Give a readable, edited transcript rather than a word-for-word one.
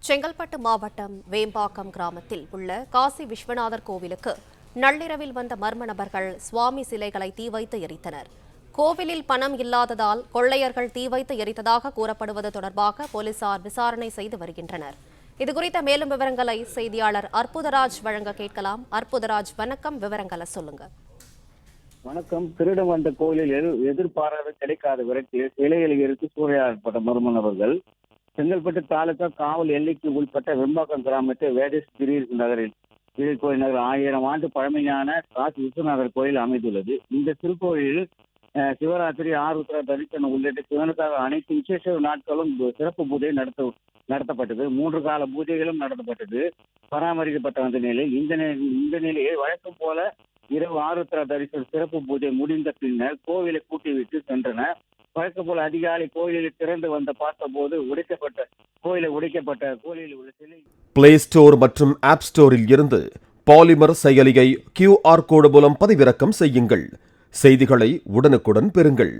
செங்கல்பட்டு மாவட்டம் வேம்பாக்கம் கிராமத்தில் உள்ள காசி விஸ்வநாதர் கோவிலுக்கு நள்ளிரவில் வந்த மர்ம நபர்கள் சுவாமி சிலைகளை தீ வைத்து எரித்தனர். கோவிலில் பணம் இல்லாததால் கொள்ளையர்கள் தீ வைத்து எரித்ததாக கூறப்படுவது தொடர்பாக போலீசார் விசாரணை செய்து வருகின்றனர். இதுகுறித்த மேலும் விவரங்களை செய்தியாளர் அற்புதராஜ் வழங்க கேட்கலாம். அற்புதராஜ், வணக்கம். விவரங்களை சொல்லுங்க. வணக்கம். திருடம் வந்த கோயிலில் எதிர்பாராத கிடைக்காத விரட்டியில் சிலைகளை எரித்து சூறையாடப்பட்ட மர்ம நபர்கள் செங்கல்பட்டு தாலுகா காவல் எல்லைக்கு உட்பட்ட வெம்பாக்கம் கிராமத்தை வேதேஷ் திடீர் நகரில் கோயில் நகர் 1000 ஆண்டு பழமையான காசி விஸ்வநாதர் கோயில் அமைந்துள்ளது. இந்த திருக்கோயிலில் சிவராத்திரி, ஆருத்ரா தரிசனம் உள்ளிட்ட சிவனுக்காக அனைத்து விசேஷ நாட்களும் சிறப்பு பூஜை நடத்தப்பட்டது. 3 கால பூஜைகளும் நடத்தப்பட்டது, பராமரிக்கப்பட்ட வந்த நிலையில் இந்த நிலையில் வழக்கம் போல இரவு ஆருத்ரா தரிசனம் சிறப்பு பூஜை முடிந்த பின்னர் கோவிலை கூட்டிவிட்டு சென்றனர். வழக்கம் போல அதிகாலை கோயிலில் திறந்து வந்து பார்த்தபோது உடைக்கப்பட்ட கோயிலில் உள்ள சிலை. பிளே ஸ்டோர் மற்றும் ஆப் ஸ்டோரில் இருந்து பாலிமர் செயலியை QR கோடு மூலம் பதிவிறக்கம் செய்யுங்கள். செய்திகளை உடனுக்குடன் பெறுங்கள்.